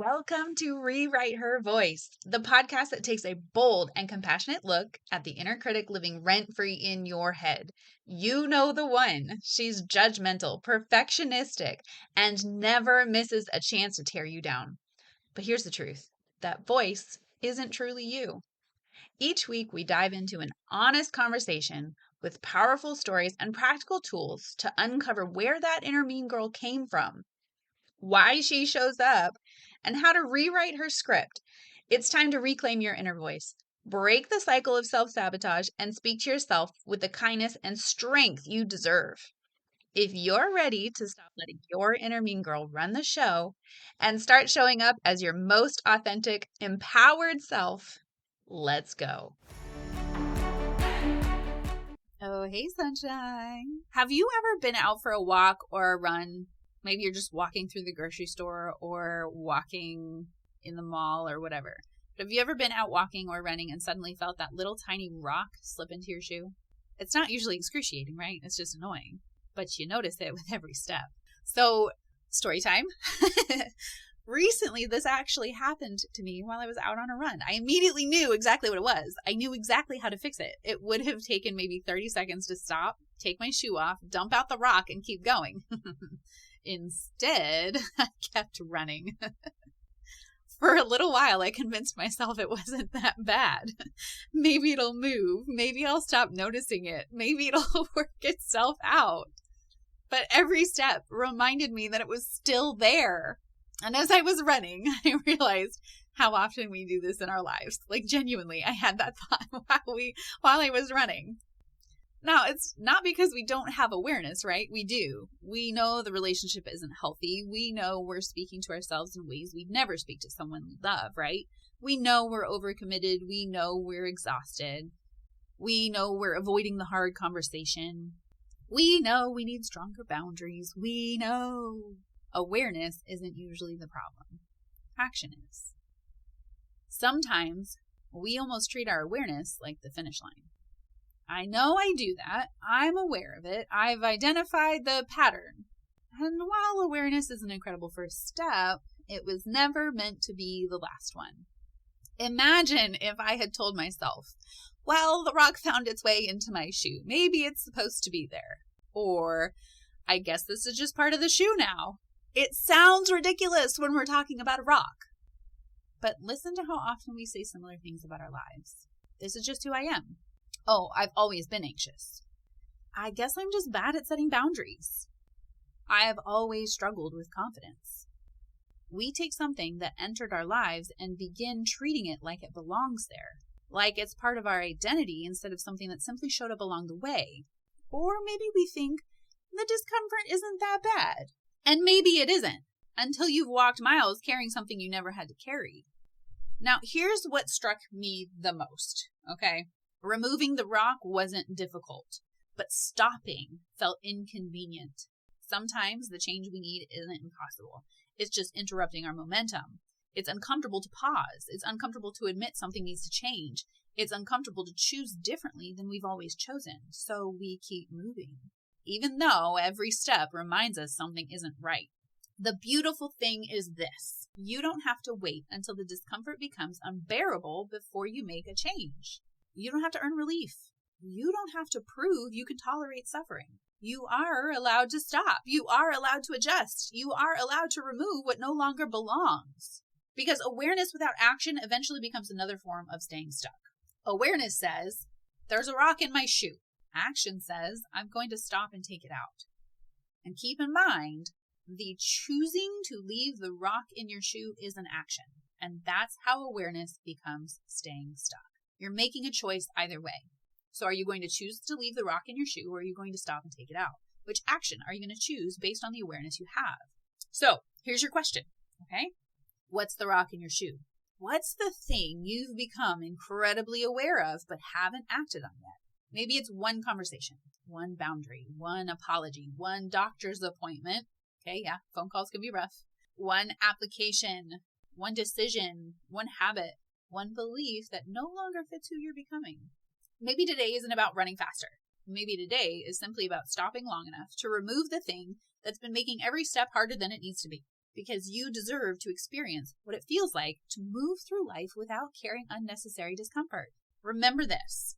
Welcome to Rewrite Her Voice, the podcast that takes a bold and compassionate look at the inner critic living rent-free in your head. You know the one. She's judgmental, perfectionistic, and never misses a chance to tear you down. But here's the truth. That voice isn't truly you. Each week, we dive into an honest conversation with powerful stories and practical tools to uncover where that inner mean girl came from, why she shows up, and how to rewrite her script. It's time to reclaim your inner voice, break the cycle of self-sabotage, and speak to yourself with the kindness and strength you deserve. If you're ready to stop letting your inner mean girl run the show and start showing up as your most authentic, empowered self, let's go. Oh, hey, sunshine. Have you ever been out for a walk or a run? Maybe you're just walking through the grocery store or walking in the mall or whatever. But have you ever been out walking or running and suddenly felt that little tiny rock slip into your shoe? It's not usually excruciating, right? It's just annoying. But you notice it with every step. So, story time. Recently, this actually happened to me while I was out on a run. I immediately knew exactly what it was. I knew exactly how to fix it. It would have taken maybe 30 seconds to stop, take my shoe off, dump out the rock, and keep going. Instead, I kept running. For a little while, I convinced myself it wasn't that bad. Maybe it'll move. Maybe I'll stop noticing it. Maybe it'll work itself out. But every step reminded me that it was still there. And as I was running, I realized how often we do this in our lives. Like, genuinely, I had that thought while I was running. Now, it's not because we don't have awareness, right? We do. We know the relationship isn't healthy. We know we're speaking to ourselves in ways we'd never speak to someone we love, right? We know we're overcommitted. We know we're exhausted. We know we're avoiding the hard conversation. We know we need stronger boundaries. We know awareness isn't usually the problem. Action is. Sometimes we almost treat our awareness like the finish line. I know I do that. I'm aware of it. I've identified the pattern. And while awareness is an incredible first step, it was never meant to be the last one. Imagine if I had told myself, well, the rock found its way into my shoe. Maybe it's supposed to be there. Or, I guess this is just part of the shoe now. It sounds ridiculous when we're talking about a rock. But listen to how often we say similar things about our lives. This is just who I am. Oh, I've always been anxious. I guess I'm just bad at setting boundaries. I have always struggled with confidence. We take something that entered our lives and begin treating it like it belongs there, like it's part of our identity instead of something that simply showed up along the way. Or maybe we think the discomfort isn't that bad. And maybe it isn't, until you've walked miles carrying something you never had to carry. Now, here's what struck me the most, okay? Removing the rock wasn't difficult, but stopping felt inconvenient. Sometimes the change we need isn't impossible. It's just interrupting our momentum. It's uncomfortable to pause. It's uncomfortable to admit something needs to change. It's uncomfortable to choose differently than we've always chosen. So we keep moving, even though every step reminds us something isn't right. The beautiful thing is this. You don't have to wait until the discomfort becomes unbearable before you make a change. You don't have to earn relief. You don't have to prove you can tolerate suffering. You are allowed to stop. You are allowed to adjust. You are allowed to remove what no longer belongs. Because awareness without action eventually becomes another form of staying stuck. Awareness says, there's a rock in my shoe. Action says, I'm going to stop and take it out. And keep in mind, the choosing to leave the rock in your shoe is an action. And that's how awareness becomes staying stuck. You're making a choice either way. So are you going to choose to leave the rock in your shoe, or are you going to stop and take it out? Which action are you going to choose based on the awareness you have? So here's your question, okay? What's the rock in your shoe? What's the thing you've become incredibly aware of but haven't acted on yet? Maybe it's one conversation, one boundary, one apology, one doctor's appointment. Okay, yeah, phone calls can be rough. One application, one decision, one habit, one belief that no longer fits who you're becoming. Maybe today isn't about running faster. Maybe today is simply about stopping long enough to remove the thing that's been making every step harder than it needs to be. because you deserve to experience what it feels like to move through life without carrying unnecessary discomfort. Remember this: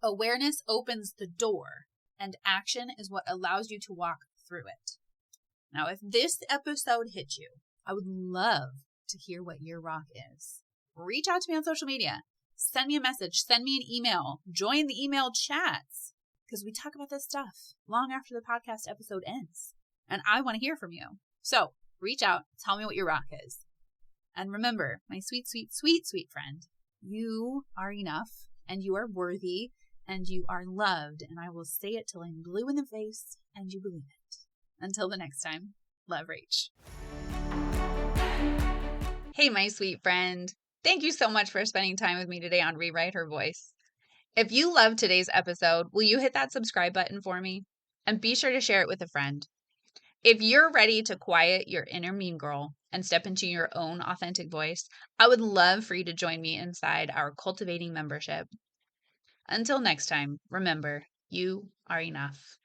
awareness opens the door, and action is what allows you to walk through it. Now, if this episode hit you, I would love to hear what your rock is. Reach out to me on social media. Send me a message. Send me an email. Join the email chats, because we talk about this stuff long after the podcast episode ends. And I want to hear from you. So reach out. Tell me what your rock is. And remember, my sweet, sweet, sweet, sweet friend, you are enough, and you are worthy, and you are loved. And I will say it till I'm blue in the face and you believe it. Until the next time, love, Rach. Hey, my sweet friend. Thank you so much for spending time with me today on Rewrite Her Voice. If you loved today's episode, will you hit that subscribe button for me? And be sure to share it with a friend. If you're ready to quiet your inner mean girl and step into your own authentic voice, I would love for you to join me inside our Cultivating membership. Until next time, remember, you are enough.